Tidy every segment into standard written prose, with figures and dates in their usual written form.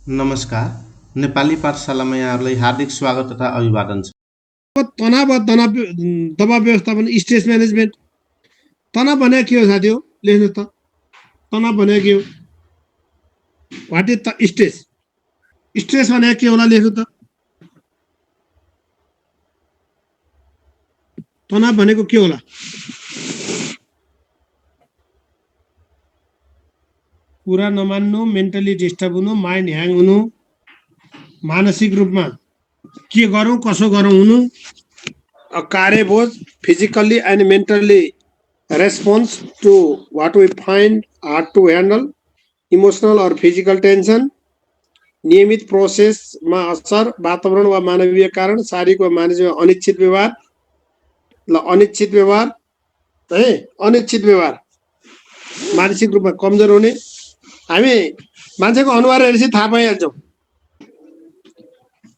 नमस्कार। नेपाली पाठशालामा यहाँहरूलाई हार्दिक स्वागत तथा अभिवादन छ। तनाव दबाव व्यवस्थापन स्ट्रेस म्यानेजमेन्ट। तनाव भने के हो साथी हो? लेख्नु त। तनाव भने के हो? What is stress? स्ट्रेस भने के होला? लेख्नु त। तनाव भनेको के होला? कुरा नमान्नु, मेन्टली डिस्टर्ब हुनु, माइन्ड ह्याङ हुनु, मानसिक रूपमा के गरौँ कसो गरौँ हुनु, कार्यबोझ, physically and mentally response to what we find hard to handle, emotional और फिजिकल टेन्सन, नियमित प्रोसेसमा असर, वातावरण वा मानवीय कारण, शारीरिक वा मानसिक अनिच्छित व्यवहार। ल अनिच्छित व्यवहार है, अनिच्छित व्यवहार मानसिक रूपमा कमजोर हुने। हामी मान्छेको अनुहार हेरेपछि थाहा पाइहाल्छौँ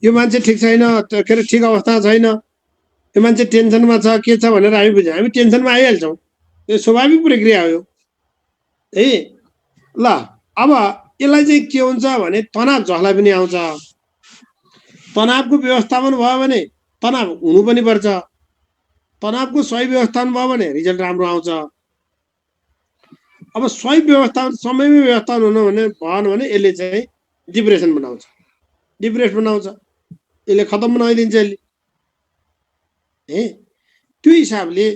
यो मान्छे ठिक छैन, के अरे ठिक अवस्था छैन, यो मान्छे टेन्सनमा छ, के छ भनेर हामी बुझ्छौँ। हामी टेन्सनमा आइहाल्छौँ, यो स्वाभाविक प्रक्रिया हो है। ल अब यसलाई चाहिँ के हुन्छ भने तनाव जसलाई पनि आउँछ, तनावको व्यवस्थापन भयो भने तनाव हुनु पनि पर्छ। तनावको सही व्यवस्थापन भयो भने रिजल्ट राम्रो आउँछ। अब सही व्यवस्थापन समयमै व्यवस्थापन हुनु भने भएन भने यसले चाहिँ डिप्रेसन बनाउँछ, डिप्रेस बनाउँछ, यसले खतम बनाइदिन्छ यसले है। त्यो हिसाबले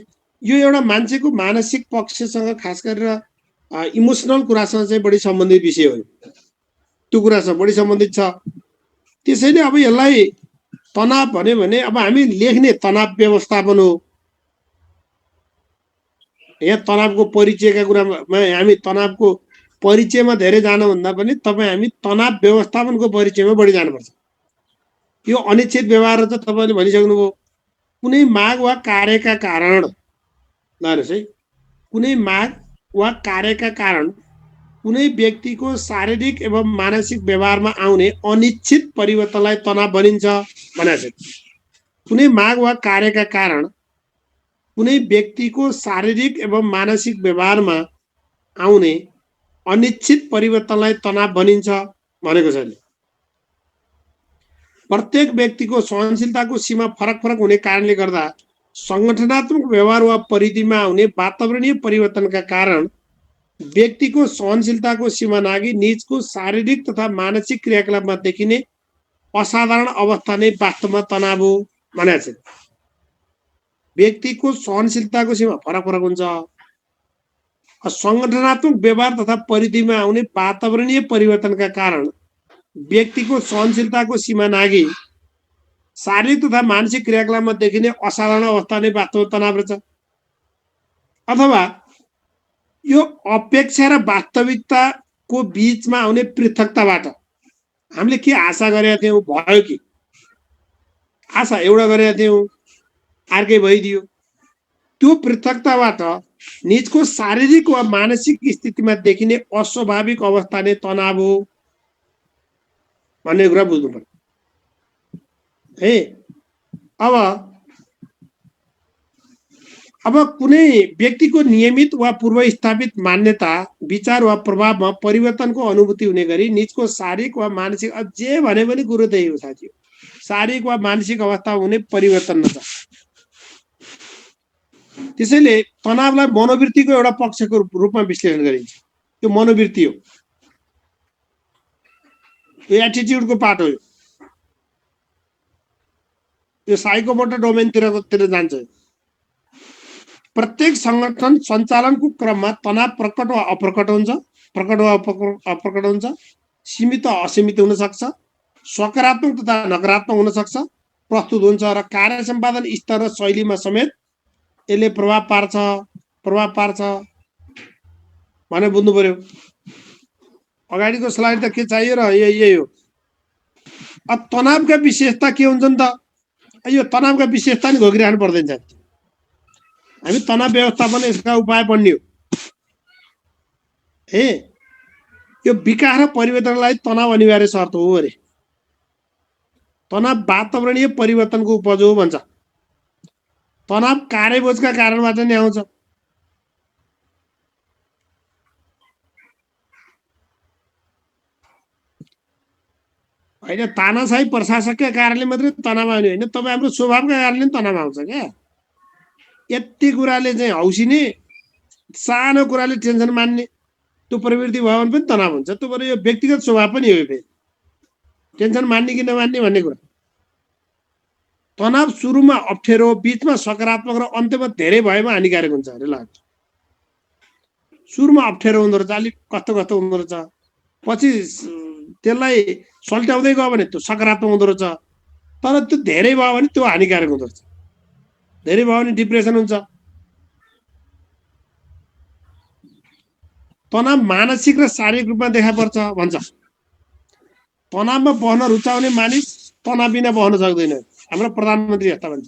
यो एउटा मान्छेको मानसिक पक्षसँग खास गरेर इमोसनल कुरासँग चाहिँ बढी सम्बन्धित विषय हो। त्यो कुरासँग बढी सम्बन्धित छ। त्यसैले अब यसलाई तनाव भन्यो भने अब हामी लेख्ने तनाव व्यवस्थापन हो। यहाँ तनावको परिचयका कुरामा हामी तनावको परिचयमा धेरै जानुभन्दा पनि तपाईँ हामी तनाव व्यवस्थापनको परिचयमा बढी जानुपर्छ। यो अनिच्छित व्यवहार त तपाईँले भनिसक्नुभयो। कुनै माग वा कार्यका कारण, हेर्नुहोस् है, कुनै माग वा कार्यका कारण कुनै व्यक्तिको शारीरिक एवं मानसिक व्यवहारमा आउने अनिच्छित परिवर्तनलाई तनाव भनिन्छ भनेको छ। कुनै माग वा कार्यका कारण कुनै व्यक्तिको शारीरिक एवं मानसिक व्यवहारमा आउने अनिच्छित परिवर्तनलाई तनाव भनिन्छ भनेको छ। प्रत्येक व्यक्तिको सहनशीलताको सीमा फरक फरक हुने कारणले गर्दा संगठनात्मक व्यवहार वा परिधिमा आउने वातावरणीय परिवर्तनका कारण व्यक्तिको सहनशीलताको सीमा नागी निजको शारीरिक तथा मानसिक क्रियाकलापमा देखिने असाधारण अवस्था नै वास्तवमा तनाव हो भनेको छ। व्यक्तिको सहनशीलताको सीमा फरक फरक हुन्छ। संगठनात्मक व्यवहार तथा परिधिमा आउने वातावरणीय परिवर्तनका कारण व्यक्तिको सहनशीलताको सीमा नागी शारीरिक तथा मानसिक क्रियाकलापमा देखिने असाधारण अवस्था नै वास्तवमा तनाव रहेछ। अथवा यो अपेक्षा र वास्तविकताको बीचमा आउने पृथकताबाट हामीले के आशा गरेका थियौँ भयो कि आशा एउटा गरेका थियौँ अर्कै भइदियो। त्यो पृथकताबाट निजको शारीरिक वा मानसिक स्थितिमा देखिने अस्वाभाविक अवस्था नै तनाव हो भन्ने कुरा बुझ्नु पर्छ है। अब कुनै व्यक्तिको नियमित वा पूर्व स्थापित मान्यता, विचार वा प्रभावमा परिवर्तनको अनुभूति हुने गरी निजको शारीरिक वा मानसिक, जे भने पनि कुरो त्यही हो साथी, शारीरिक वा मानसिक अवस्था हुने परिवर्तन छ। त्यसैले तनावलाई मनोवृत्तिको एउटा पक्षको रूपमा विश्लेषण गरिन्छ। त्यो मनोवृत्ति हो, यो एटिट्युडको पार्ट हो। यो साइकोमोटर डोमेनतिर जान्छ। प्रत्येक संगठन सञ्चालनको क्रममा तनाव प्रकट वा अप्रकट हुन्छ, प्रकट वा अप्रकट हुन्छ, सीमित असीमित हुन सक्छ, सकारात्मक तथा नकारात्मक हुन सक्छ, प्रस्तुत हुन्छ र कार्य सम्पादन स्तर र शैलीमा समेत यसले प्रभाव पार्छ भने बुझ्नु पर्यो। अगाडिको स्लाइड त के चाहियो र यही हो। अब तनावका विशेषता के हुन्छन् त? यो तनावका विशेषता नि घोकिराख्नु पर्दैन। हामी तनाव व्यवस्थापन यसका उपाय पढ्ने हो है। यो विकास र परिवर्तनलाई तनाव अनिवार्य शर्त हो अरे। तनाव वातावरणीय परिवर्तनको उपज हो भन्छ। तनाव कार्यबोझका कारणबाट नै आउँछ। होइन तानाशाही प्रशासकका कारणले मात्रै तनाव आउने होइन, तपाईँ हाम्रो स्वभावका कारणले तनाव आउँछ क्या। यति कुराले चाहिँ हौसिने, सानो कुराले टेन्सन मान्ने, त्यो प्रवृत्ति भयो भने पनि तनाव हुन्छ। त्यो भएर यो व्यक्तिगत स्वभाव पनि हो। फेरि टेन्सन मान्ने कि नमान्ने भन्ने कुरा। तनाव सुरुमा अप्ठ्यारो, बिचमा सकारात्मक र अन्त्यमा धेरै भएमा हानिकारक हुन्छ अरे लाग्छ। सुरुमा अप्ठ्यारो हुँदो रहेछ, अलिक कस्तो कस्तो हुँदो रहेछ, पछि त्यसलाई सल्ट्याउँदै गयो भने त्यो सकारात्मक हुँदो रहेछ। तर त्यो धेरै भयो भने त्यो हानिकारक हुँदो रहेछ। धेरै भयो भने डिप्रेसन हुन्छ। तनाव मानसिक र शारीरिक रूपमा देखा पर्छ भन्छ। तनावमा बस्न रुचाउने मानिस तनाव बिना बस्न सक्दैन। हाम्रो प्रधानमन्त्री यस्ता भन्छ।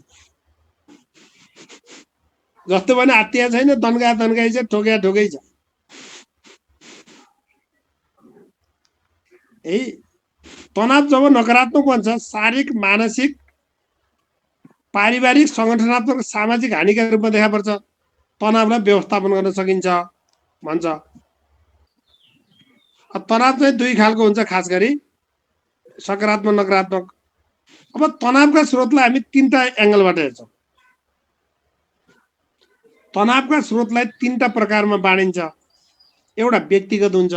जस्तो भने आत्तिया छैन, दन्गा दन्गाइ छ, ठोक्या ठोकै छ। है तनाव जब नकारात्मक बन्छ, शारीरिक, मानसिक, पारिवारिक, सङ्गठनात्मक, सामाजिक हानिका रूपमा देखा पर्छ। तनावलाई व्यवस्थापन गर्न सकिन्छ भन्छ। तनाव चाहिँ दुई खालको हुन्छ, खास गरी सकारात्मक, नकारात्मक। अब तनावका स्रोतलाई हामी तीनटा एङ्गलबाट हेर्छौँ। तनावका स्रोतलाई तीनटा प्रकारमा बाँडिन्छ। एउटा व्यक्तिगत हुन्छ,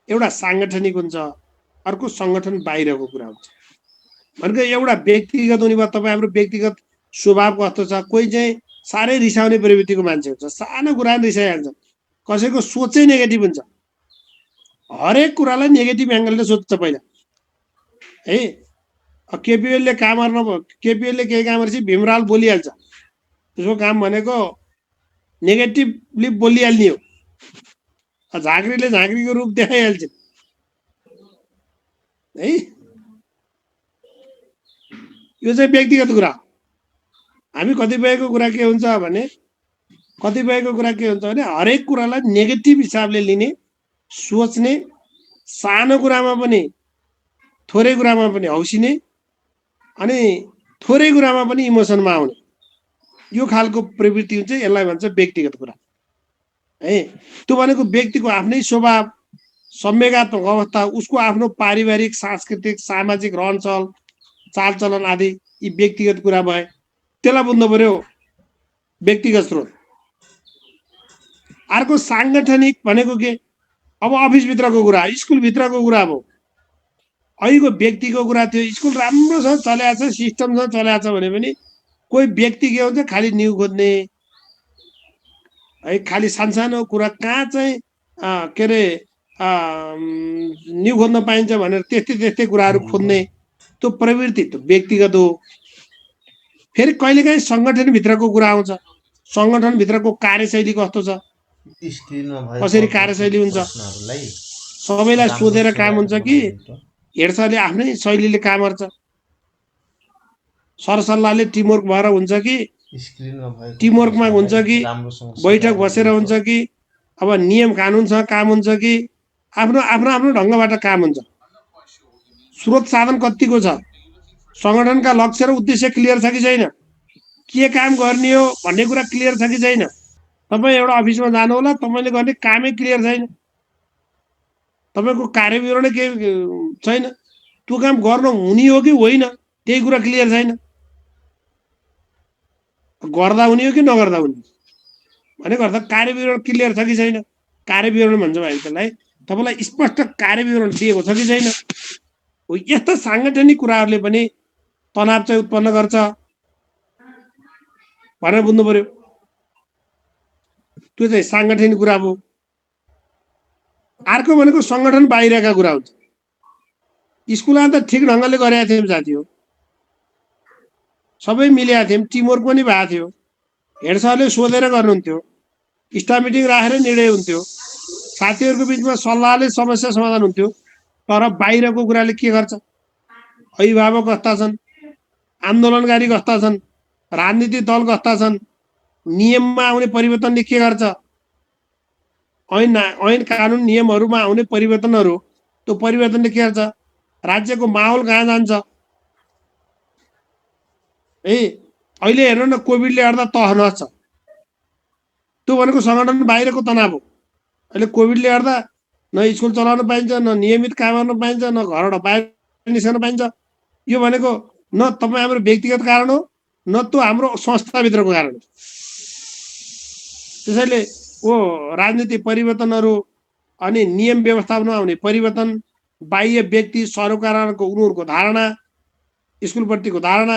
एउटा साङ्गठनिक हुन्छ, अर्को सङ्गठन बाहिरको कुरा हुन्छ। भनेको एउटा व्यक्तिगत हुने भयो, तपाईँ हाम्रो व्यक्तिगत स्वभाव कस्तो छ। कोही चाहिँ साह्रै रिसाउने प्रवृत्तिको मान्छे हुन्छ, सानो कुरा रिसाइहाल्छ। कसैको सोचै नेगेटिभ हुन्छ, हरेक कुरालाई नेगेटिभ एङ्गलले सोध्छ पहिला। है केपिएलले काम गर्न, केपिएलले केही काम गरेपछि भीमराल बोलिहाल्छ। त्यसको काम भनेको नेगेटिभली बोलिहाल्ने हो। झाँक्रीले झाँक्रीको रूप देखाइहाल्छ है। यो चाहिँ व्यक्तिगत कुरा। हामी कतिपयको कुरा के हुन्छ भने, हरेक कुरालाई नेगेटिभ हिसाबले लिने, सोच्ने, सानो कुरामा पनि थोरै कुरामा पनि हौसिने, अनि थोरै कुरामा पनि इमोसनमा आउने, यो खालको प्रवृत्ति हुन्छ। यसलाई भन्छ व्यक्तिगत कुरा है। त्यो भनेको व्यक्तिको आफ्नै स्वभाव, संवेगात्मक अवस्था, उसको आफ्नो पारिवारिक, सांस्कृतिक, सामाजिक रहनचहल, चालचलन आदि यी व्यक्तिगत कुरा भए। त्यसलाई बुझ्नु पर्यो व्यक्तिगत स्रोत। अर्को साङ्गठनिक भनेको के? अब अफिसभित्रको कुरा, स्कुलभित्रको कुरा भयो। अहिलेको व्यक्तिको कुरा थियो, स्कुल राम्रोसँग चलेको छ, सिस्टमसँग चलेको छ भने पनि कोही व्यक्ति के हुन्छ, खालि न्यु खोज्ने है, खालि सानसानो कुरा कहाँ चाहिँ के अरे न्यु खोज्न पाइन्छ भनेर त्यस्तै त्यस्तै कुराहरू खोज्ने, त्यो प्रवृत्ति त्यो व्यक्तिगत हो। फेरि कहिलेकाहीँ सङ्गठनभित्रको कुरा आउँछ। सङ्गठनभित्रको कार्यशैली कस्तो छ, कसरी कार्यशैली हुन्छ, सबैलाई सोधेर काम हुन्छ कि हेड सरले आफ्नै शैलीले काम गर्छ, सरसल्लाहले टिमवर्क भएर हुन्छ कि टिमवर्कमा हुन्छ कि बैठक बसेर हुन्छ कि अब नियम कानुनसँग काम हुन्छ कि आफ्नो आफ्नो आफ्नो ढङ्गबाट काम हुन्छ। स्रोत साधन कतिको छ, सङ्गठनका लक्ष्य र उद्देश्य क्लियर छ कि छैन, के काम गर्ने हो भन्ने कुरा क्लियर छ कि छैन। तपाईँ एउटा अफिसमा जानु होला, तपाईँले गर्ने कामै क्लियर छैन, तपाईँको कार्यविवरण के छैन, त्यो काम गर्न हुने हो कि होइन त्यही कुरा क्लियर छैन, गर्दा हुने हो कि नगर्दा हुने भनेको अर्थ कार्यविवरण क्लियर छ कि छैन। कार्यविवरण भन्छ भाइ त्यसलाई, तपाईँलाई स्पष्ट कार्यविवरण दिएको छ कि छैन। यस्ता साङ्गठनिक कुराहरूले पनि तनाव चाहिँ उत्पन्न गर्छ भनेर बुझ्नु पर्यो। त्यो चाहिँ साङ्गठनिक कुरा भयो। अर्को भनेको सङ्गठन बाहिरका कुरा हुन्छ। स्कुलमा त ठिक ढङ्गले गरेका थियौँ साथी हो, सबै मिलेका थियौँ, टिमवर्क पनि भएको थियो, हेड सरले सोधेर गर्नुहुन्थ्यो, स्टाफ मिटिङ राखेर निर्णय हुन्थ्यो, साथीहरूको बिचमा सल्लाहले समस्या समाधान हुन्थ्यो। तर बाहिरको कुराले के गर्छ, अभिभावक कस्ता छन्, आन्दोलनकारी कस्ता छन्, राजनीतिक दल कस्ता छन्, नियममा आउने परिवर्तनले के गर्छ, ऐन कानुन नियमहरूमा आउने परिवर्तनहरू, त्यो परिवर्तनले के गर्छ, राज्यको माहौल कहाँ जान्छ है। अहिले हेर्नु न, कोभिडले गर्दा तहनहस छ, त्यो भनेको सङ्गठन बाहिरको तनाव हो। अहिले कोभिडले गर्दा न स्कुल चलाउन पाइन्छ, न नियमित काम गर्न पाइन्छ, न घरबाट बाहिर निस्कन पाइन्छ। यो भनेको न तपाईँ हाम्रो व्यक्तिगत कारण हो, न त्यो हाम्रो संस्थाभित्रको कारण हो। त्यसैले राजनीतिक परिवर्तनहरू अनि नियम व्यवस्थापनमा आउने परिवर्तन, बाह्य व्यक्ति सरोकारको उनीहरूको धारणा, स्कुलप्रतिको धारणा,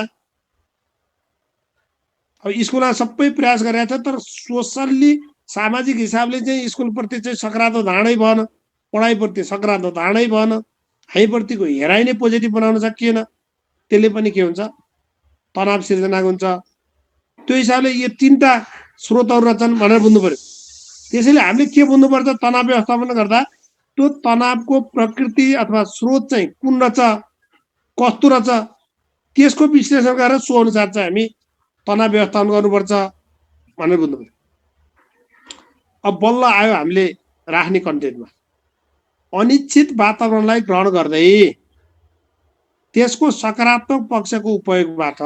अब स्कुलमा सबै प्रयास गरेका छ, तर सोसल्ली सामाजिक हिसाबले चाहिँ स्कुलप्रति चाहिँ सकारात्मक धारणै भएन, पढाइप्रति सकारात्मक धारणै भएन, हामीप्रतिको हेराइ नै पोजिटिभ बनाउन सकिएन। त्यसले पनि के हुन्छ, तनाव सिर्जना हुन्छ। त्यो हिसाबले यो तीनटा स्रोतहरू रहेछन् भनेर बुझ्नु पर्यो। त्यसैले हामीले के बुझ्नुपर्छ, तनाव व्यवस्थापन गर्दा त्यो तनावको प्रकृति अथवा स्रोत चाहिँ कुन रहेछ, कस्तो रहेछ, त्यसको विश्लेषण गरेर सो अनुसार चाहिँ हामी तनाव व्यवस्थापन गर्नुपर्छ भनेर बुझ्नु पर्यो। अब बल्ल आयो हामीले राख्ने कन्टेन्टमा, अनिश्चित वातावरणलाई ग्रहण गर्दै त्यसको सकारात्मक पक्षको उपयोगबाट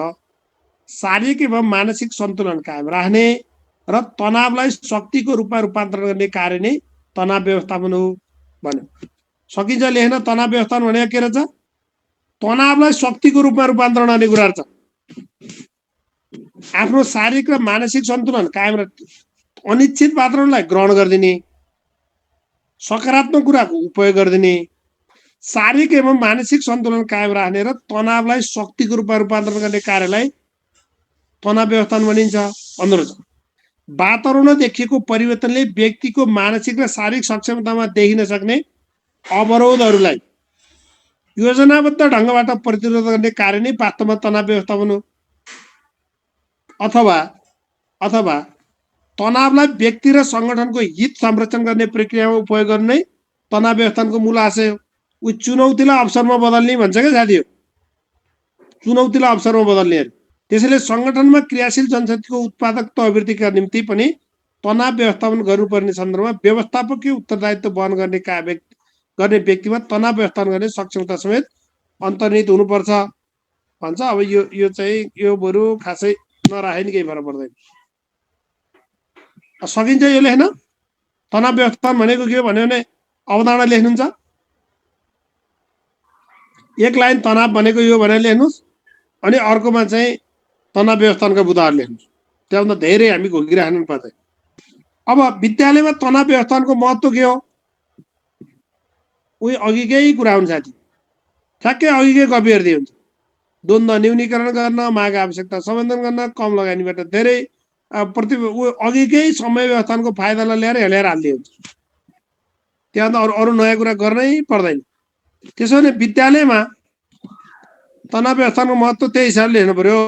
शारीरिक एवं मानसिक सन्तुलन कायम राख्ने र तनावलाई शक्तिको रूपमा रूपान्तरण गर्ने कार्य नै तनाव व्यवस्थापन हो भन्यो। सकिन्छ लेख्न, तनाव व्यवस्थापन भनेको के रहेछ, तनावलाई शक्तिको रूपमा रूपान्तरण गर्ने कुरा रहेछ। आफ्नो शारीरिक र मानसिक सन्तुलन कायम अनिश्चित वातावरणलाई ग्रहण गरिदिने, सकारात्मक कुराको उपयोग गरिदिने, शारीरिक एवं मानसिक सन्तुलन कायम राख्ने र तनावलाई शक्तिको रूपमा रूपान्तरण गर्ने कार्यलाई तनाव व्यवस्थापन भनिन्छ भन्दो रहेछ। वातावरणमा देखिएको परिवर्तनले व्यक्तिको मानसिक र शारीरिक सक्षमतामा देखिन सक्ने अवरोधहरूलाई योजनाबद्ध ढङ्गबाट प्रतिरोध गर्ने कार्य नै वास्तवमा तनाव व्यवस्थापन हो। अथवा तनावलाई व्यक्ति र सङ्गठनको हित संरक्षण गर्ने प्रक्रियामा उपयोग गर्ने तनाव व्यवस्थापनको मूल आशय हो। ऊ चुनौतीलाई अवसरमा बदल्ने भन्छ क्या साथी, हो चुनौतीलाई अवसरमा बदल्ने। त्यसैले सङ्गठनमा क्रियाशील जनशक्तिको उत्पादकता अभिवृद्धिका निम्ति पनि तनाव व्यवस्थापन गर्नुपर्ने सन्दर्भमा व्यवस्थापकीय उत्तरदायित्व वहन गर्ने व्यक्तिमा तनाव व्यवस्थापन गर्ने सक्षमता समेत अन्तर्निहित हुनुपर्छ भन्छ। अब यो चाहिँ यो बरु खासै नराखे नि केही फरक पर्दैन। सकिन्छ यो लेख्न। तनाव व्यवस्थापन भनेको के हो भन्यो भने अवधारणा लेख्नुहुन्छ, एक लाइन तनाव भनेको यो भनेर लेख्नुहोस्, अनि अर्कोमा चाहिँ तनाव व्यवस्थापनका बुदाहरू लेख्नुहोस्। त्योभन्दा धेरै हामी घोकिराख्नु पर्दैन। अब विद्यालयमा तनाव व्यवस्थापनको महत्त्व के हो, उही अघिकै कुरा हुन्छ साथी, ठ्याक्कै अघिकै कपी हेर्दै हुन्छ। द्वन्द्व न्यूनीकरण गर्न, माग आवश्यकता सम्बन्धन गर्न, कम लगानीबाट धेरै अघिकै समय व्यवस्थापनको फाइदालाई ल्याएर हेलेर हाल्दै हुन्छ। त्यहाँ त अरू नयाँ कुरा गर्नै पर्दैन। त्यसो भने विद्यालयमा तनाव व्यवस्थापनको महत्त्व त्यही हिसाबले हेर्नु पर्यो।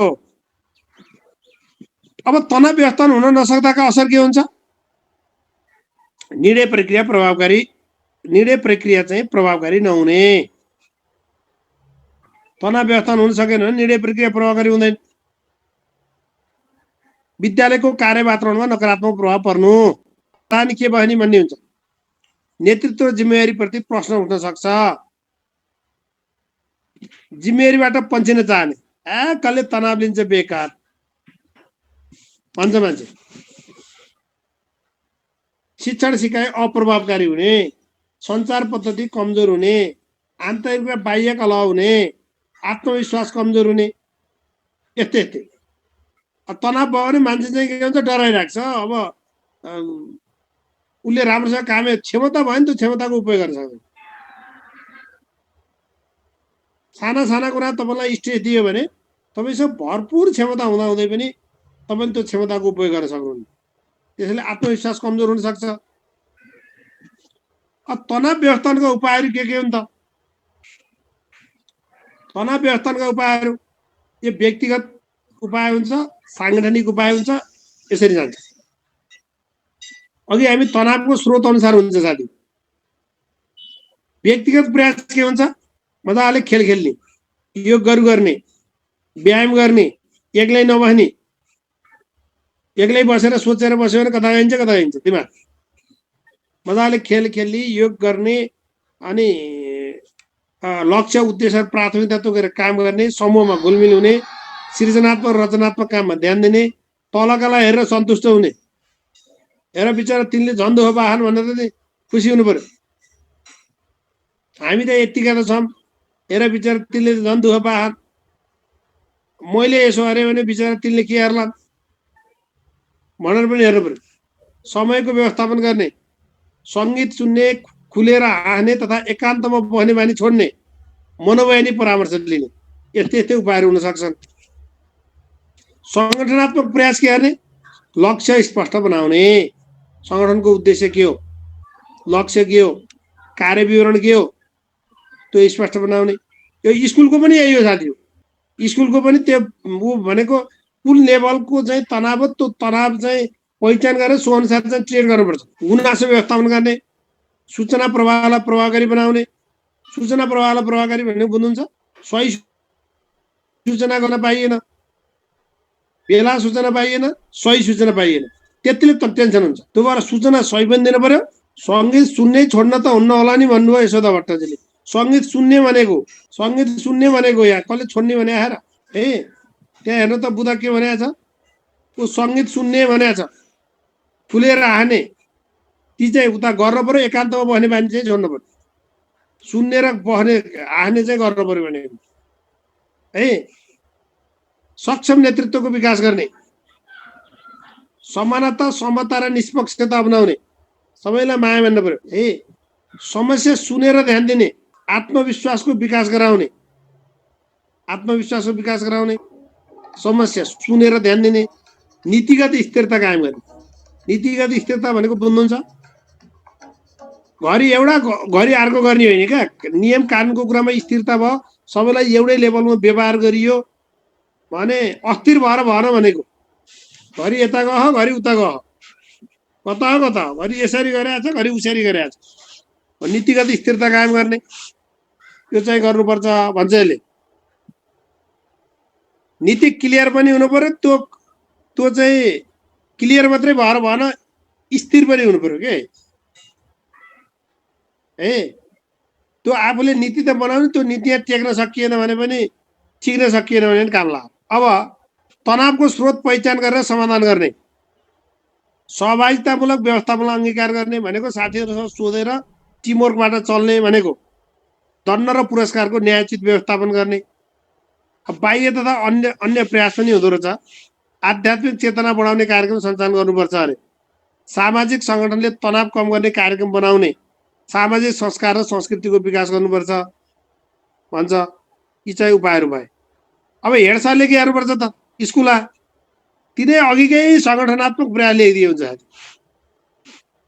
अब तनाव व्यवस्थापन हुन नसक्दाका असर के हुन्छ, निर्णय प्रक्रिया चाहिँ प्रभावकारी नहुने। तनाव व्यवस्थापन हुन सकेन भने निर्णय प्रक्रिया प्रभावकारी हुँदैन। विद्यालयको कार्य वातावरणमा नकारात्मक प्रभाव पर्नु, अनि के भयो नि भन्ने हुन्छ। नेतृत्व जिम्मेवारी प्रति प्रश्न उठ्न सक्छ। जिम्मेवारीबाट पन्छिन चाहने, कसले तनाव लिन्छ बेकार भन्छ मान्छे। शिक्षण सिकाइ अप्रभावकारी हुने, सञ्चार पद्धति कमजोर हुने, आन्तरिक र बाह्य कलह हुने, आत्मविश्वास कमजोर हुने, यस्तै यस्तै। तनाव भयो भने मान्छे चाहिँ के भन्छ, डराइरहेको छ। अब उसले राम्रोसँग काम क्षमता भयो नि, त्यो क्षमताको उपयोग गर्न सक्दैन। साना साना कुरा तपाईँलाई स्ट्रेस दियो भने तपाईँसँग भरपुर क्षमता हुँदाहुँदै पनि तपाईँले त्यो क्षमताको उपयोग गर्न सक्नुहुन्न। त्यसैले आत्मविश्वास कमजोर हुन सक्छ। तनाव व्यवस्थापनका उपायहरू के हुन् त? तनाव व्यवस्थापनका उपायहरू यो व्यक्तिगत उपाय हुन्छ, साङ्गठनिक उपाय हुन्छ, यसरी जान्छ। अघि हामी तनावको स्रोत अनुसार हुन्छ साथी। व्यक्तिगत प्रयास के हुन्छ, मजाले खेल खेल्ने, योग गर्ने, व्यायाम गर्ने, एक्लै नबस्ने। एक्लै बसेर सोचेर बस्यो भने कता जान्छ कता जान्छ दिमाग। मजाले खेल खेल्ने, योग गर्ने, अनि लक्ष्य उद्देश्य प्राथमिकता तोकेर काम गर्ने, समूहमा घुलमिल हुने, सृजनात्मक रचनात्मक काममा ध्यान दिने, तलकालाई हेरेर सन्तुष्ट हुने। हेर बिचरा तिनले झन् दुःख पाएछन् भनेर चाहिँ खुसी हुनु पर्यो। हामी त यतिका त छौँ, हेर बिचरा तिनले झन् दुःख पाएन, मैले यसो अरे भने बिचरा तिनले के हेर्ला भनेर पनि हेर्नु पर्यो। समयको व्यवस्थापन गर्ने, सङ्गीत सुन्ने, खुलेर हाँस्ने तथा एकान्तमा बस्ने बानी छोड्ने, मनोवैज्ञानिक परामर्श लिने, यस्तै यस्तै उपायहरू हुन सक्छन्। सङ्गठनात्मक प्रयास के गर्ने? लक्ष्य स्पष्ट बनाउने, सङ्गठनको उद्देश्य के हो, लक्ष्य के हो, कार्य विवरण के हो, त्यो स्पष्ट बनाउने। यो स्कुलको पनि यही हो साथी, स्कुलको पनि त्यो ऊ भनेको कुन लेभलको चाहिँ तनाव हो, त्यो तनाव चाहिँ पहिचान गरेर सो अनुसार चाहिँ ट्रेन गर्नुपर्छ। गुनासो व्यवस्थापन गर्ने, सूचना प्रवाहलाई प्रभावकारी बनाउने। सूचना प्रवाहलाई प्रभावकारी भन्ने बुझ्नुहुन्छ? सही सूचना गर्न पाइएन, बेला सूचना पाइएन, सही सूचना पाइएन, त्यतिले त टेन्सन हुन्छ। त्यो भएर सूचना सही पनि दिनु पर्यो। सङ्गीत सुन्नै छोड्न त हुन्न होला नि भन्नुभयो यशोदा भट्टजीले। सङ्गीत सुन्ने भनेको, सङ्गीत सुन्ने भनेको यहाँ कसले छोड्ने भने आएर ए त्यहाँ हेर्नु त बुधा के भनेको छ, ऊ सङ्गीत सुन्ने भनेको छ, खुलेर हाँस्ने, ती चाहिँ उता गर्नु पर्यो। एकान्तमा बस्ने बानी चाहिँ छोड्नु पर्यो, सुन्ने र बस्ने हाँस्ने चाहिँ गर्नु पर्यो भनेको है। सक्षम नेतृत्वको विकास गर्ने, समानता, समता र निष्पक्षता अपनाउने, सबैलाई माया मान्नु पर्यो है। समस्या सुनेर ध्यान दिने, आत्मविश्वासको विकास गराउने, आत्मविश्वासको विकास गराउने, समस्या सुनेर ध्यान दिने, नीतिगत स्थिरता कायम गर्ने। नीतिगत स्थिरता भनेको बुझ्नुहुन्छ? घरि एउटा घरि अर्को गर्ने होइन क्या, नियम कानुनको कुरामा स्थिरता भयो, सबैलाई एउटै लेभलमा व्यवहार गरियो भने अस्थिर भएर भएन भनेको। घरि यता गह, घरि उता गह, कता कता, घरि यसरी गरिरहेको छ, घरि उसरी गरिरहेको छ। नीतिगत स्थिरता कायम गर्ने, यो चाहिँ गर्नुपर्छ भन्छ यसले। नीति क्लियर पनि हुनु पर्यो, त्यो चाहिँ क्लियर मात्रै भएर भएन, स्थिर पनि हुनु पर्यो के ए। त्यो आफूले नीति त बनाउने, त्यो नीति टेक्न सकिएन भने पनि, टिक्न सकिएन भने पनि काम लाग्यो। अब तनावको स्रोत पहिचान गरेर समाधान गर्ने, सहभागितामूलक व्यवस्थापनलाई अङ्गीकार गर्ने भनेको साथीहरूसँग सोधेर टिमवर्कबाट चल्ने भनेको। दण्ड र पुरस्कारको न्यायोचित व्यवस्थापन गर्ने। बाह्य तथा अन्य प्रयास पनि हुँदो रहेछ। आध्यात्मिक चेतना बढाउने कार्यक्रम सञ्चालन गर्नुपर्छ अरे। सामाजिक सङ्गठनले तनाव कम गर्ने कार्यक्रम बनाउने, सामाजिक संस्कार र संस्कृतिको विकास गर्नुपर्छ भन्छ। यी चाहिँ उपायहरू भए। अब हेड सरले के गर्नुपर्छ त? स्कुलमा तिनै अघिकै सङ्गठनात्मक प्रयास ल्याइदिए हुन्छ।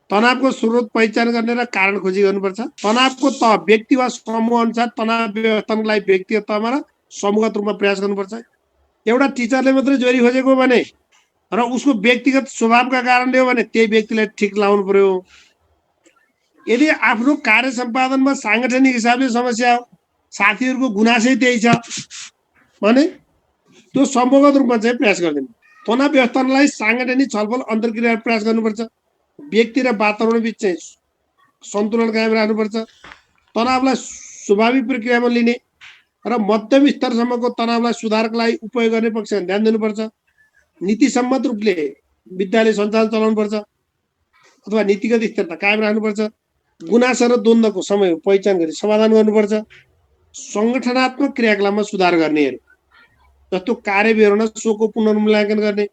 तनावको स्रोत पहिचान गर्ने र कारण खोजी गर्नुपर्छ। तनावको व्यक्ति वा समूह अनुसार तनाव व्यवस्थापनको लागि व्यक्तिगत तहमा र समूहगत रूपमा प्रयास गर्नुपर्छ। एउटा टिचरले मात्रै जोरी खोजेको भने र उसको व्यक्तिगत स्वभावका कारणले हो भने त्यही व्यक्तिलाई ठिक लाउनु पर्यो। यदि आफ्नो कार्य सम्पादनमा साङ्गठनिक हिसाबले समस्या हो, साथीहरूको गुनासै त्यही छ भने त्यो समूहगत रूपमा चाहिँ प्रयास गरिदिनु। तनाव व्यवस्थापनलाई साङ्गठनिक छलफल अन्तर्क्रिया प्रयास गर्नुपर्छ। व्यक्ति र वातावरण बिच चाहिँ सन्तुलन कायम राख्नुपर्छ। तनावलाई स्वाभाविक प्रक्रियामा लिने र मध्यम स्तरसम्मको तनावलाई सुधारको लागि उपयोग गर्ने पक्षमा ध्यान दिनुपर्छ। नीति सम्मत रूपले विद्यालय सञ्चालन चलाउनुपर्छ अथवा नीतिगत स्थिरता कायम राख्नुपर्छ। गुनासो र द्वन्द्वको समय पहिचान गरी समाधान गर्नुपर्छ। सङ्गठनात्मक क्रियाकलापमा सुधार गर्नेहरू जस्तो कार्य विवरण सोको पुनर्मूल्याङ्कन गर्ने।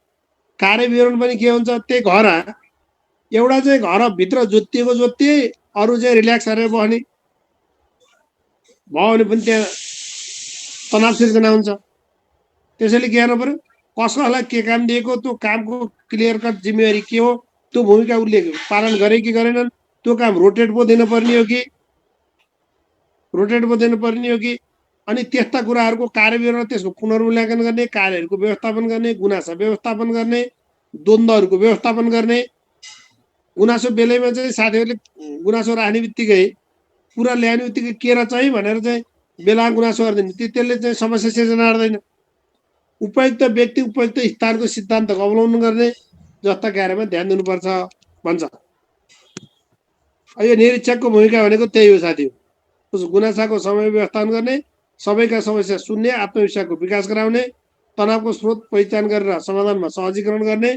कार्य विवरण पनि के हुन्छ, त्यही घर एउटा चाहिँ घरभित्र जोतिए अरू चाहिँ रिल्याक्स गरेर बस्ने भयो भने पनि त्यहाँ तनाव सिर्जना हुन्छ। त्यसैले के गर्नु पर्यो, कसलाई के काम दिएको, त्यो कामको क्लियर कट जिम्मेवारी के हो, त्यो भूमिका उसले पालन गरे कि गरेनन्, त्यो काम रोटेट पो दिनुपर्ने हो कि अनि त्यस्ता कुराहरूको कार्य विवरण, त्यसको पुनर्मूल्याङ्कन गर्ने, कार्यहरूको व्यवस्थापन गर्ने, गुनासो व्यवस्थापन गर्ने, द्वन्द्वहरूको व्यवस्थापन गर्ने। गुनासो बेलैमा चाहिँ साथीहरूले गुनासो राख्ने बित्तिकै पुरा ल्याउने बित्तिकै के र चाहिँ भनेर चाहिँ बेला गुनासो गर्दैन, त्यसले चाहिँ समस्या सिर्जना गर्दैन। उपयुक्त व्यक्ति उपयुक्त स्थानको सिद्धान्तको अवलम्बन गर्ने जस्ता कार्यमा ध्यान दिनुपर्छ भन्छ। यो निरीक्षकको भूमिका भनेको त्यही हो साथी। उस गुनासाको समय व्यवस्थापन गर्ने, सबैका समस्या सुन्ने, आत्मविश्वासको विकास गराउने, तनावको स्रोत पहिचान गरेर समाधानमा सहजीकरण गर्ने,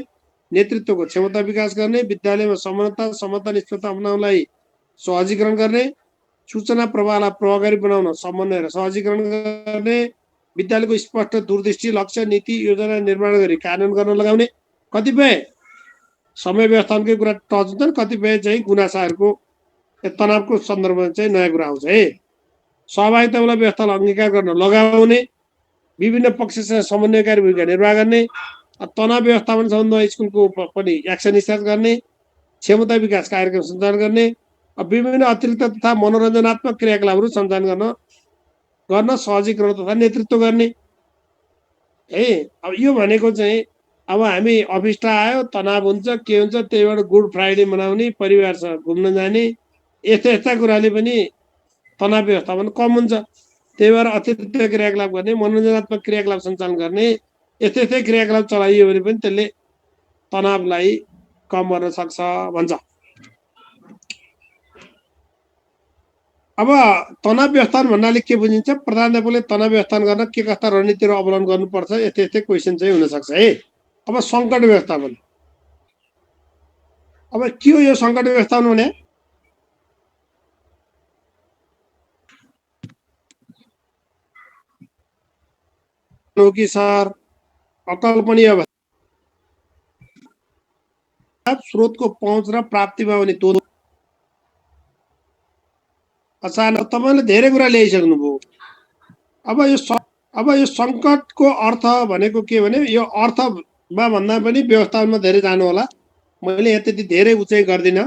नेतृत्वको क्षमता विकास गर्ने, विद्यालयमा समानता, समता, निष्पक्षता अपनाउनलाई सहजीकरण गर्ने, सूचना प्रवाहलाई प्रभावकारी बनाउन समन्वय र सहजीकरण गर्ने, विद्यालयको स्पष्ट दूरदृष्टि, लक्ष्य, नीति, योजना निर्माण गरी कार्यान्वयन गर्न लगाउने। कतिपय समय व्यवस्थापनकै कुरा टच हुन्छन्, कतिपय चाहिँ गुनासाहरूको तनावको सन्दर्भमा चाहिँ नयाँ कुरा आउँछ है। सहभागितामूलक व्यवस्थालाई अङ्गीकार गर्न लगाउने, विभिन्न पक्षसँग समन्वयकारी भूमिका निर्वाह गर्ने, तनाव व्यवस्थापन सम्बन्धमा स्कुलको पनि एक्सन स्टार्ट गर्ने, क्षमता विकास कार्यक्रम सञ्चालन गर्ने, विभिन्न अतिरिक्त तथा मनोरञ्जनात्मक क्रियाकलापहरू सञ्चालन गर्न सहजीकरण तथा नेतृत्व गर्ने है। अब यो भनेको चाहिँ अब हामी अफिस आयो, तनाव हुन्छ, के हुन्छ, त्यहीबाट गुड फ्राइडे मनाउने, परिवारसँग घुम्न जाने, यस्ता कुराले पनि तनाव व्यवस्थापन कम हुन्छ। त्यही भएर अतिरिक्त क्रियाकलाप गर्ने, मनोरञ्जनात्मक क्रियाकलाप सञ्चालन गर्ने, यस्तै क्रियाकलाप चलाइयो भने पनि त्यसले तनावलाई कम गर्न सक्छ भन्छ। अब तनाव व्यवस्थापन भन्नाले के बुझिन्छ? प्रधानाध्यापकले तनाव व्यवस्थापन गर्न के कस्ता रणनीतिहरू अवलम्बन गर्नुपर्छ, यस्तै क्वेसन चाहिँ हुनसक्छ है। अब सङ्कट व्यवस्थापन, अब के हो यो सङ्कट व्यवस्थापन भने? हो कि सर अकल्पनीय अवस्था, स्रोतको पहुँच र प्राप्तिमा हुने द्वन्द्व। अचानक तपाईँले धेरै कुरा ल्याइसक्नुभयो। अब यो सङ्कटको अर्थ भनेको के भने, यो अर्थमा भन्दा पनि व्यवस्थापनमा धेरै जानु होला, मैले यहाँ त्यति धेरै उचाइ गर्दिनँ।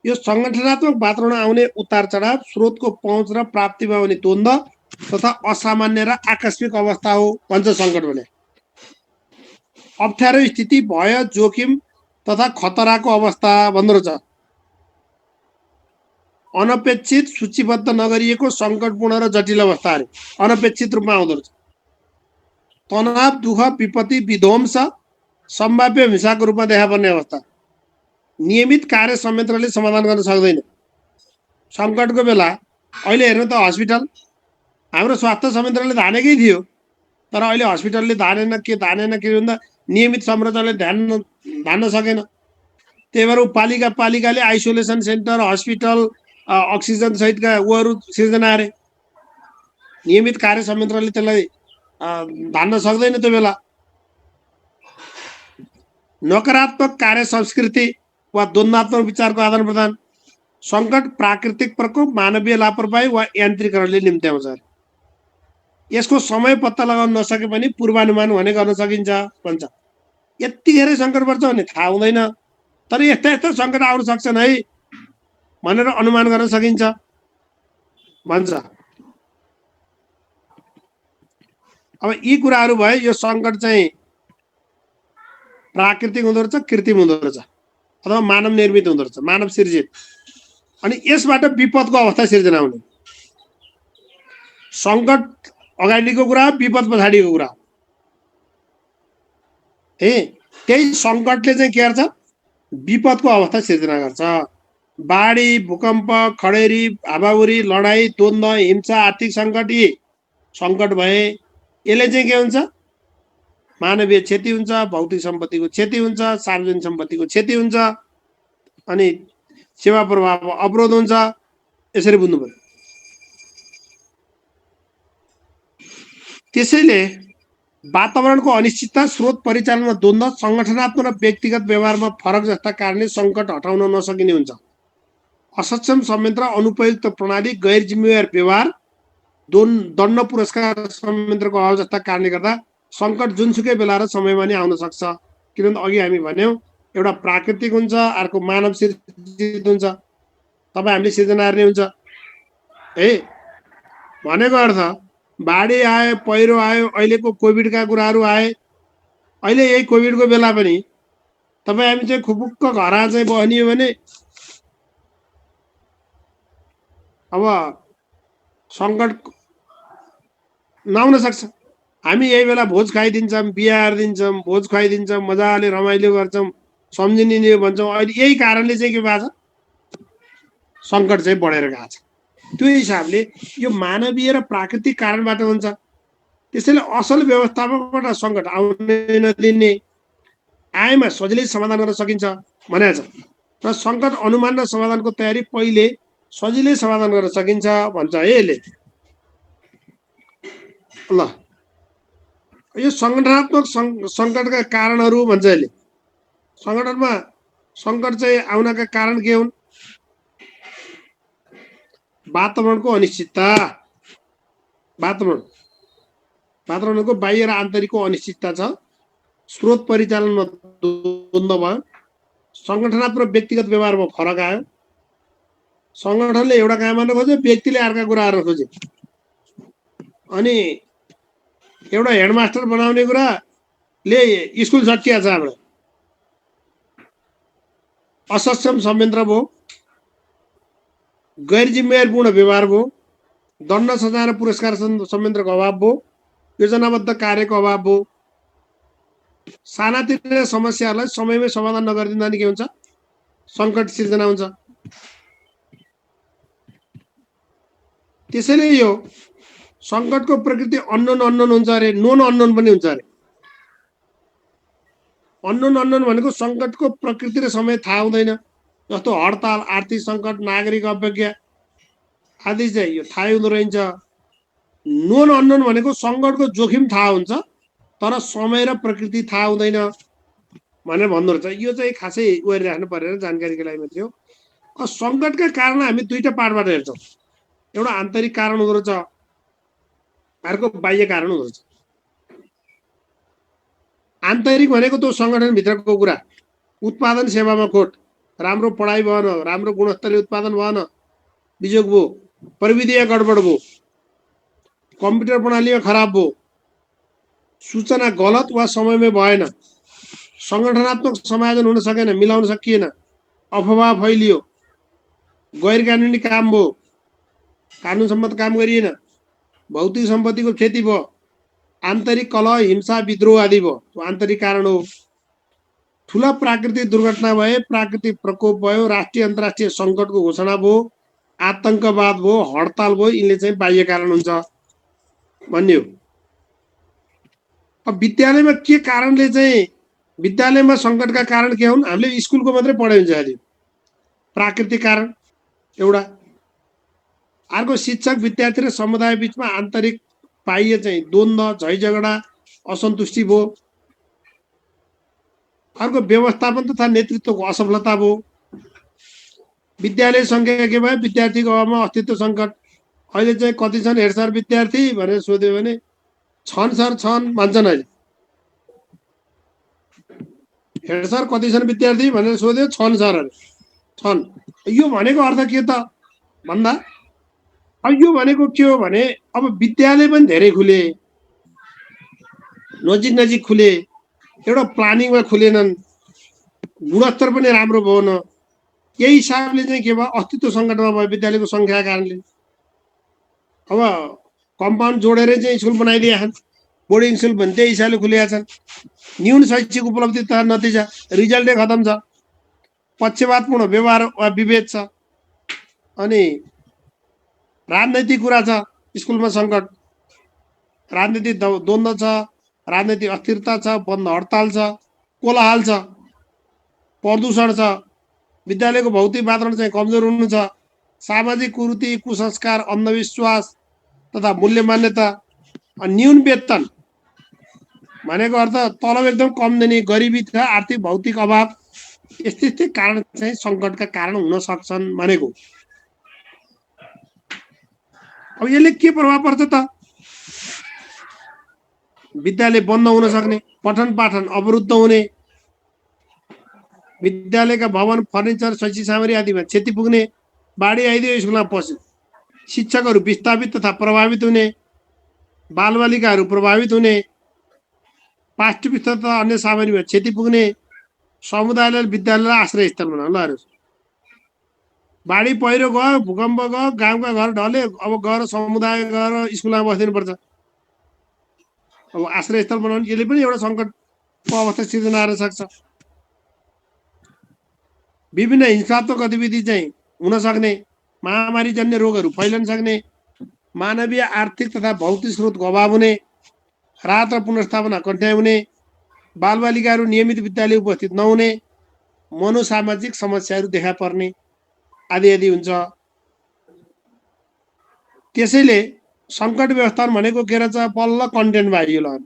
यो सङ्गठनात्मक वातावरण आउने उतार चढाव, स्रोतको पहुँच र प्राप्तिमा हुने द्वन्द्व तथा असामान्य र आकस्मिक अवस्था हो भन्छ सङ्कट भने। अप्ठ्यारो स्थिति, भय, जोखिम तथा खतराको अवस्था भन्दो रहेछ। अनपेक्षित, सूचीबद्ध नगरिएको सङ्कटपूर्ण र जटिल अवस्थाहरू अनपेक्षित रूपमा आउँदो रहेछ। तनाव, दुःख, विपत्ति, विध्वंस सम्भाव्य हिंसाको रूपमा देखा पर्ने अवस्था। नियमित कार्य संयन्त्रले समाधान गर्न सक्दैन। सङ्कटको बेला अहिले हेर्नु त हस्पिटल, हाम्रो स्वास्थ्य संयन्त्रले धानेकै थियो, तर अहिले हस्पिटलले धानेन के भन्दा नियमित संरचनाले धान्न सकेन। त्यही भएर पालिकाले आइसोलेसन सेन्टर, हस्पिटल, अक्सिजन सहितका उहरू सिर्जना गरे। नियमित कार्य संयन्त्रले त्यसलाई धान्न सक्दैन। त्यो बेला नकारात्मक कार्य संस्कृति वा द्वन्द्वात्मक विचारको आदान प्रदान, सङ्कट प्राकृतिक प्रकोप, मानवीय लापरवाही वा यान्त्रिकरणले निम्त्याउँछ। यसको समय पत्ता लगाउन नसके पनि पूर्वानुमान भने गर्न सकिन्छ भन्छ। यति धेरै सङ्कट पर्छ भने थाहा हुँदैन, तर यस्ता सङ्कट आउन सक्छन् है भनेर अनुमान गर्न सकिन्छ भन्छ। अब यी कुराहरू भए, यो सङ्कट चाहिँ प्राकृतिक हुँदो रहेछ, कृत्रिम हुँदो रहेछ, अथवा मानव निर्मित हुँदो रहेछ, मानव सिर्जित। अनि यसबाट विपदको अवस्था सिर्जना हुने। सङ्कट अगाडिको कुरा, विपद पछाडिको कुरा है। त्यही सङ्कटले चाहिँ के गर्छ? विपदको अवस्था सिर्जना गर्छ। बाढी, भूकम्प, खडेरी, हावाहुरी, लडाई, द्वन्द्व, हिंसा, आर्थिक सङ्कट, यी सङ्कट भए यसले चाहिँ के हुन्छ? मानवीय क्षति हुन्छ, भौतिक सम्पत्तिको क्षति हुन्छ, सार्वजनिक सम्पत्तिको क्षति हुन्छ, अनि सेवा प्रवाह अवरोध हुन्छ। यसरी बुझ्नु पर्यो। त्यसैले वातावरणको अनिश्चितता, स्रोत परिचालनमा द्वन्द्व, सङ्गठनात्मक र व्यक्तिगत व्यवहारमा फरक जस्ता कारणले सङ्कट हटाउन नसकिने हुन्छ। असक्षम संयन्त्र, अनुपयुक्त प्रणाली, गैर जिम्मेवार व्यवहार, दण्ड पुरस्कार संयन्त्रको अभाव जस्ता कारणले गर्दा सङ्कट जुनसुकै बेला र समयमा नै आउन सक्छ। किनभने अघि हामी भन्यौँ, एउटा प्राकृतिक हुन्छ, अर्को मानव सिर्जित हुन्छ। तपाईँ हामीले सिर्जना गर्ने हुन्छ है। भनेको अर्थ बाढी आयो, पहिरो आयो, अहिलेको कोभिडका कुराहरू आए। अहिले यही कोभिडको बेला पनि तपाईँ हामी चाहिँ खुपुक्क घर चाहिँ बस्नियो भने अब सङ्कट नआउन सक्छ। हामी यही बेला भोज खाइदिन्छौँ, बिहा दिन्छौँ, भोज खुवाइदिन्छौँ, मजाले रमाइलो गर्छौँ, सम्झिने भन्छौँ। अहिले यही कारणले चाहिँ के भएको छ? सङ्कट चाहिँ बढेर गएको छ। त्यो हिसाबले यो मानवीय र प्राकृतिक कारणबाट हुन्छ। त्यसैले असल व्यवस्थापनबाट सङ्कट आउनै नदिने, आएमा सजिलै समाधान गर्न सकिन्छ भनेको छ। र सङ्कट अनुमान र समाधानको तयारी पहिले सजिलै समाधान गर्न सकिन्छ भन्छ है यसले। ल यो संगठनात्मक सङ्कटका कारणहरू भन्छ यसले। सङ्गठनमा सङ्कट चाहिँ आउनका कारण के हुन्? वातावरणको अनिश्चितता, वातावरणको बाह्य र आन्तरिकको अनिश्चितता छ। स्रोत परिचालनमा द्वन्द्व भयो। सङ्गठनात्मक र व्यक्तिगत व्यवहारमा फरक आयो। सङ्गठनले एउटा काम गर्न खोज्यो, व्यक्तिले अर्का कुरा गर्न खोज्यो। अनि एउटा हेडमास्टर बनाउने कुराले स्कुल सकिया छ हाम्रो। असक्षम संयन्त्र भयो, गैर जिम्मेवारीपूर्ण व्यवहार भयो, दण्ड सजाय र पुरस्कार संयन्त्रको अभाव भयो, योजनाबद्ध कार्यको अभाव भयो। सानातिना समस्याहरूलाई समयमै समाधान नगरिदिँदा नि के हुन्छ? सङ्कट सिर्जना हुन्छ। त्यसैले यो सङ्कटको प्रकृति अननोन हुन्छ अरे, नोन अननोन पनि हुन्छ अरे। अननोन भनेको सङ्कटको प्रकृति र समय थाहा हुँदैन, जस्तो हडताल, आर्थिक सङ्कट, नागरिक अवज्ञा आदि चाहिँ यो थाहै हुँदो रहेछ। नोन अननोन भनेको सङ्कटको जोखिम थाहा हुन्छ तर समय र प्रकृति थाहा हुँदैन भनेर भन्दो रहेछ। यो चाहिँ खासै गरिराख्नु परेन, जानकारीको लागि मात्रै हो। सङ्कटका कारण हामी दुईटा पार्टबाट हेर्छौँ। एउटा आन्तरिक कारण हुँदो रहेछ, अर्को बाह्य कारण हुँदो रहेछ। आन्तरिक भनेको त्यो सङ्गठनभित्रको कुरा, उत्पादन सेवामा खोट, राम्रो पढाइ भएन, राम्रो गुणस्तरीय उत्पादन भएन, बिजोग भयो, प्रविधिमा गडबड भयो, कम्प्युटर प्रणालीमा खराब भयो, सूचना गलत वा समयमै भएन, सङ्गठनात्मक समायोजन हुन सकेन, मिलाउन सकिएन, अफवाह फैलियो, गैर कानुनी काम भयो, कानुन सम्मत काम गरिएन, भौतिक सम्पत्तिको क्षति भयो, आन्तरिक कलह, हिंसा, विद्रोह आदि भयो। आन्तरिक कारण हो। ठुला प्राकृतिक दुर्घटना भए, प्राकृतिक प्रकोप भयो, राष्ट्रिय अन्तर्राष्ट्रिय सङ्कटको घोषणा भयो, आतंकवाद भयो, हडताल भयो, यिनले चाहिँ बाह्य कारण हुन्छ भन्ने हो। अब विद्यालयमा के कारणले चाहिँ विद्यालयमा सङ्कटका कारण के हुन्? हामीले स्कुलको मात्रै पढाइ हुन्छ अहिले। प्राकृतिक कारण एउटा, अर्को शिक्षक विद्यार्थी र समुदाय बिचमा आन्तरिक बाह्य चाहिँ द्वन्द्व, झै झगडा, असन्तुष्टि भयो, अर्को व्यवस्थापन तथा नेतृत्वको असफलता भयो। विद्यालय सङ्ख्या के भयो? विद्यार्थीको अभावमा अस्तित्व सङ्कट। अहिले चाहिँ कति छन् हेड सर विद्यार्थी भनेर सोध्यो भने छन् सर छन् भन्छन्। अहिले हेड सर कति छन् विद्यार्थी भनेर सोध्यो, छन् सर छन्। यो भनेको अर्थ के त भन्दा, अब यो भनेको के हो भने अब विद्यालय पनि धेरै खुले, नजिक खुले, एउटा प्लानिङमा खुलेनन्, गुणस्तर पनि राम्रो भएन। यही हिसाबले चाहिँ के भयो? अस्तित्व सङ्कटमा भयो विद्यालयको सङ्ख्याका कारणले। अब कम्पाउन्ड जोडेरै चाहिँ स्कुल बनाइदिएका छन्, बोर्डिङ स्कुल भने त्यही हिसाबले खुलेका छन्। न्यून शैक्षिक उपलब्धि तथा नतिजा, रिजल्टै खतम छ, पक्षपातपूर्ण व्यवहार वा विभेद छ, अनि राजनैतिक कुरा छ, स्कुलमा सङ्कट, राजनीतिक द्वन्द्व छ, राजनैतिक अस्थिरता छ, बन्द हडताल छ, कोलाहल छ, प्रदूषण छ, विद्यालयको भौतिक वातावरण चाहिँ कमजोर हुनु छ, सामाजिक कुरीति, कुसंस्कार, अन्धविश्वास तथा मूल्य मान्यता, न्यून वेतन भनेको अर्थ तलब एकदम कम दिने, गरिबी छ, आर्थिक भौतिक अभाव, यस्तै कारण चाहिँ सङ्कटका कारण हुन सक्छन् भनेको। अब यसले के प्रभाव पर्छ त? विद्यालय बन्द हुन सक्ने, पठन पाठन अवरुद्ध हुने, विद्यालयका भवन, फर्निचर, शैक्षिक सामग्री आदिमा क्षति पुग्ने, बाढी आइदियो स्कुलमा पस्यो, शिक्षकहरू विस्थापित तथा प्रभावित हुने, बालबालिकाहरू प्रभावित हुने, पाठ्य पुस्तक तथा अन्य सामग्रीमा क्षति पुग्ने, समुदायले विद्यालयलाई आश्रय स्थल बनाउनु। ल बाढी पहिरो गयो, भूकम्प गयो, गाउँका घर ढले, अब गएर समुदाय गएर स्कुलमा बसिदिनुपर्छ, अब आश्रय स्थल बनाउनु। यसले पनि एउटा सङ्कटको अवस्था सिर्जना गर्न सक्छ। विभिन्न हिंसात्मक गतिविधि चाहिँ हुन सक्ने, महामारीजन्य रोगहरू फैलन सक्ने, मानवीय आर्थिक तथा भौतिक स्रोतको अभाव हुने, राहत र पुनर्स्थापना कठिनाइ हुने, बालबालिकाहरू नियमित विद्यालय उपस्थित नहुने, मनोसामाजिक समस्याहरू देखा पर्ने आदि हुन्छ। त्यसैले सङ्कट व्यवस्थापन भनेको के रहेछ, बल्ल कन्टेन्टमा आइयो ल।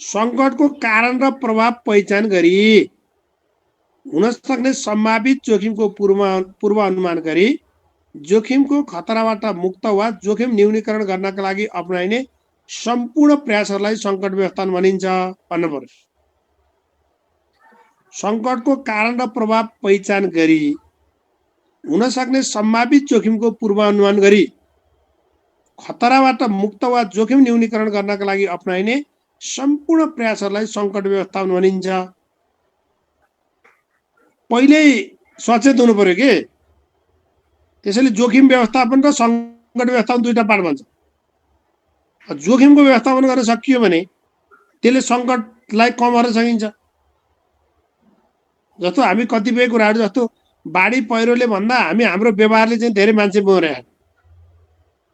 सङ्कटको कारण र प्रभाव पहिचान गरी हुन सक्ने सम्भावित जोखिमको पूर्व अनुमान गरी जोखिमको खतराबाट मुक्त वा जोखिम न्यूनीकरण गर्नका लागि अपनाइने सम्पूर्ण प्रयासहरूलाई सङ्कट व्यवस्थापन भनिन्छ भन्नु पर्यो। सङ्कटको कारण र प्रभाव पहिचान गरी हुन सक्ने सम्भावित जोखिमको पूर्वानुमान गरी खतराबाट मुक्त वा जोखिम न्यूनीकरण गर्नका लागि अपनाइने सम्पूर्ण प्रयासहरूलाई सङ्कट व्यवस्थापन भनिन्छ। पहिल्यै सचेत हुनु पर्यो के। त्यसैले जोखिम व्यवस्थापन र सङ्कट व्यवस्थापन दुईटा पार्ट भन्छ। जोखिमको व्यवस्थापन गर्न सकियो भने त्यसले सङ्कटलाई कम गर्न सकिन्छ। जस्तो हामी कतिपय कुराहरू जस्तो बाढी पहिरोले भन्दा हामी हाम्रो व्यवहारले चाहिँ धेरै मान्छे मर्या।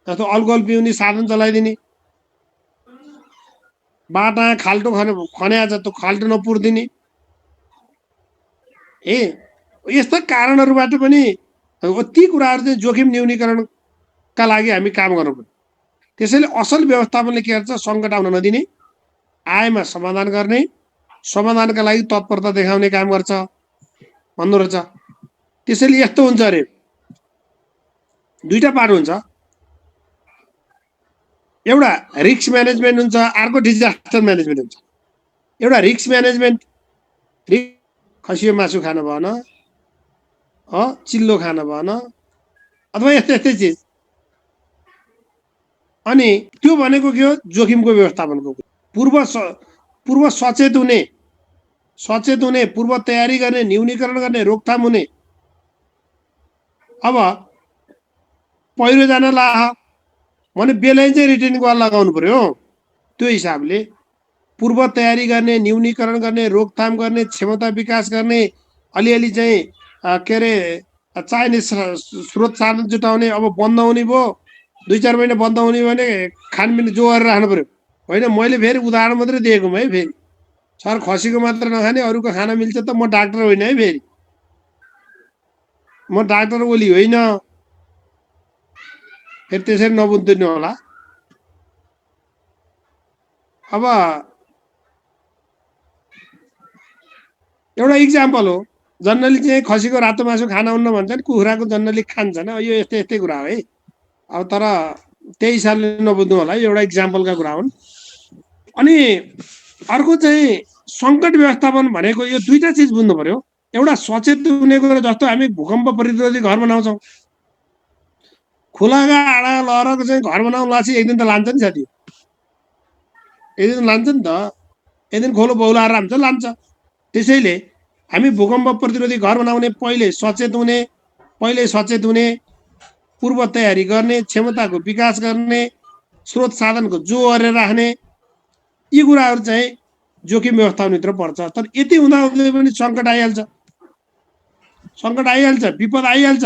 जस्तो अल्कोहल पिउने, साधन चलाइदिने, बाटा खाल्टो खन्या छ त्यो खाल्टो नपुर्दिने, यस्ता कारणहरूबाट पनि ती कुराहरू चाहिँ जोखिम न्यूनीकरणका लागि हामी काम गर्नु पर्यो। त्यसैले असल व्यवस्थापनले के गर्छ, सङ्कट आउन नदिने, आएमा समाधान गर्ने, समाधानका लागि तत्परता देखाउने काम गर्छ भन्नु रहेछ। त्यसैले यस्तो हुन्छ अरे, दुईटा पार्ट हुन्छ। एउटा रिस्क म्यानेजमेन्ट हुन्छ, अर्को डिजास्टर म्यानेजमेन्ट हुन्छ। एउटा रिस्क म्यानेजमेन्ट, खसियो मासु खान भएन, चिल्लो खान भएन, अथवा यस्तै यस्तै चिज। अनि त्यो भनेको के हो, जोखिमको व्यवस्थापनको पूर्व सचेत हुने, पूर्व तयारी गर्ने, न्यूनीकरण गर्ने, रोकथाम हुने। अब पहिरो जान लाह भने बेलै चाहिँ रिटर्निङ वाल लगाउनु पर्यो। त्यो हिसाबले पूर्व तयारी गर्ने, न्यूनीकरण गर्ने, रोकथाम गर्ने, क्षमता विकास गर्ने, अलिअलि चाहिँ के अरे चाहिने स्रोत साधन जुटाउने। अब बन्द हुने भयो, 2-4 महिना बन्द हुने भने खानपिन जो गरेर राख्नु पर्यो। होइन, मैले फेरि उदाहरण मात्रै दिएको है। फेरि सर खसीको मात्र नखाने, अरूको खाना मिल्छ त। म डाक्टर होइन है, फेरि म डाक्टर ओली होइन। फेरि त्यसरी नबुझ्दिनु होला। अब एउटा इक्जाम्पल हो, जनरली चाहिँ खसीको रातो मासु खान हुन्न भन्छन्, कुखुराको जनरली खान्छन्। यो यस्तै यस्तै कुरा हो है। अब तर त्यही हिसाबले नबुझ्नु होला, एउटा इक्जाम्पलका कुरा हुन्। अनि अर्को चाहिँ सङ्कट व्यवस्थापन भनेको यो दुईटा चिज बुझ्नु पर्यो। एउटा सचेत हुने कुरा, जस्तो हामी भूकम्प प्रतिरोधी घर बनाउँछौँ, खोलाका आडा लहरको चाहिँ घर बनाउनु लाछि, एक दिन त लान्छ नि साथी, एक दिन लान्छ नि त। एक दिन खोलो बौलाएर हुन्छ, लान्छ। त्यसैले हामी भूकम्प प्रतिरोधी घर बनाउने पहिले सचेत हुने, पूर्व तयारी गर्ने, क्षमताको विकास गर्ने, स्रोत साधनको जो गरेर राख्ने, यी कुराहरू चाहिँ जोखिम व्यवस्थापनभित्र पर्छ। तर यति हुँदाहुँदै पनि सङ्कट आइहाल्छ, विपद आइहाल्छ।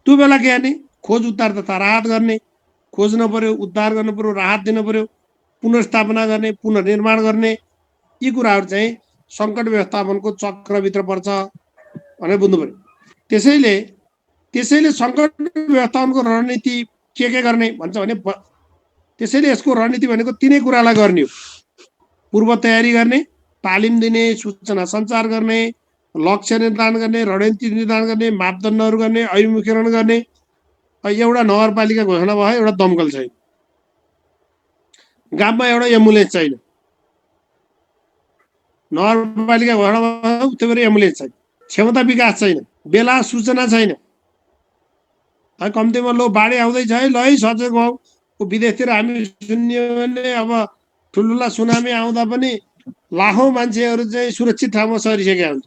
त्यो बेला के गर्ने, खोज उद्धार तथा राहत गर्ने, खोज्न पर्यो, उद्धार गर्नु पर्यो, राहत दिनु पर्यो, पुनर्स्थापना गर्ने, पुनर्निर्माण गर्ने। यी कुराहरू चाहिँ सङ्कट व्यवस्थापनको चक्रभित्र पर्छ भनेर बुझ्नु पर्यो। त्यसैले सङ्कट व्यवस्थापनको रणनीति के गर्ने भन्छ भने, त्यसैले यसको रणनीति भनेको तिनै कुरालाई गर्ने हो। पूर्व तयारी गर्ने, तालिम दिने, सूचना सञ्चार गर्ने, लक्ष्य निर्धारण गर्ने, रणनीति निर्धारण गर्ने, मापदण्डहरू गर्ने, अभिमुखीकरण गर्ने। एउटा नगरपालिका घोषणा भयो, एउटा दमकल छैन। गाउँमा एउटा एम्बुलेन्स छैन। नगरपालिका घोषणा भयो, त्यो भएर एम्बुलेन्स छैन। क्षमता विकास छैन, बेला सूचना छैन। कम्तीमा लो बाढी आउँदैछ है, ल है सचेत गाउँ। विदेशतिर हामी सुन्यो भने अब ठुल्ठुला सुनामी आउँदा पनि लाखौँ मान्छेहरू चाहिँ सुरक्षित ठाउँमा सरिसकेका हुन्छ।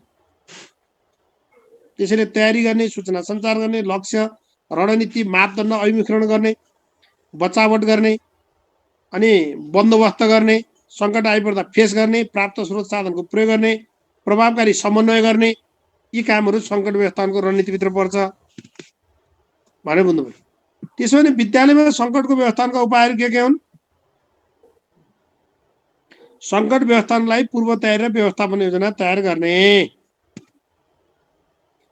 त्यसैले तयारी गर्ने, सूचना सञ्चार गर्ने, लक्ष्य, रणनीति, मापदण्ड अभिमुखीकरण गर्ने, बचावट गर्ने, अनि बन्दोबस्त गर्ने, सङ्कट आइपर्दा फेस गर्ने, प्राप्त स्रोत साधनको प्रयोग गर्ने, प्रभावकारी समन्वय गर्ने। यी कामहरू सङ्कट व्यवस्थापनको रणनीतिभित्र पर्छ भनेर बुझ्नु पर्यो। त्यसो भने विद्यालयमा सङ्कटको व्यवस्थापनका उपायहरू के हुन्? सङ्कट व्यवस्थापनलाई पूर्व तयारी र व्यवस्थापन योजना तयार गर्ने,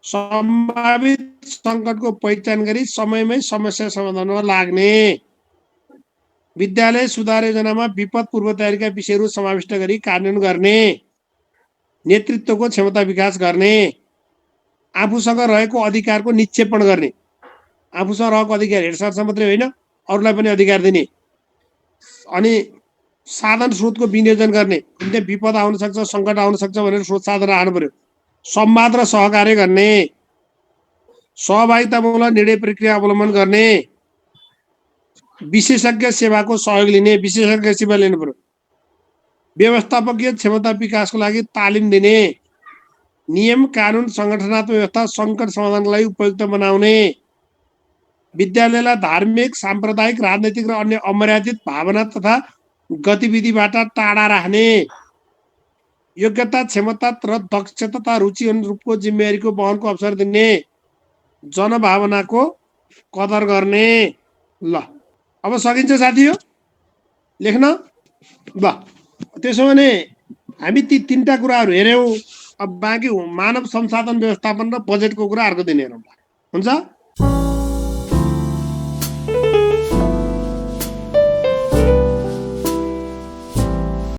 सम्भावित सङ्कटको पहिचान गरी समयमै समस्या समाधानमा लाग्ने, विद्यालय सुधार योजनामा विपद पूर्व तयारीका विषयहरू समाविष्ट गरी कार्यान्वयन गर्ने, नेतृत्वको क्षमता विकास गर्ने, आफूसँग रहेको अधिकारको निक्षेपण गर्ने। आफूसँग रहेको अधिकार हेड सरसँग मात्रै होइन, अरूलाई पनि अधिकार दिने, अनि साधन स्रोतको विनियोजन गर्ने। कुनै विपद आउन सक्छ, सङ्कट आउन सक्छ भनेर स्रोत साधन राख्नु पर्यो। संवाद र सहकार्य गर्ने, सहभागितामूलक निर्णय प्रक्रिया अवलम्बन गर्ने, विशेषज्ञ सेवाको सहयोग लिने, विशेषज्ञ सेवा लिनु पर्यो। व्यवस्थापकीय क्षमता विकासको लागि तालिम दिने, नियम कानुन सङ्गठनात्मक व्यवस्था सङ्कट समाधानका लागि उपयुक्त बनाउने, विद्यालयलाई धार्मिक साम्प्रदायिक राजनैतिक र अन्य अमर्यादित भावना तथा गतिविधिबाट टाढा राख्ने, योग्यता क्षमता र दक्षता तथा रुचि अनुरूपको जिम्मेवारीको वहनको अवसर दिने, जनभावनाको कदर गर्ने। ल अब सकिन्छ साथी हो लेख्न। ल त्यसो भने हामी ती तीनटा कुराहरू हेऱ्यौँ। अब बाँकी मानव संसाधन व्यवस्थापन र बजेटको कुरा अर्को दिन हेरौँ। हुन्छ।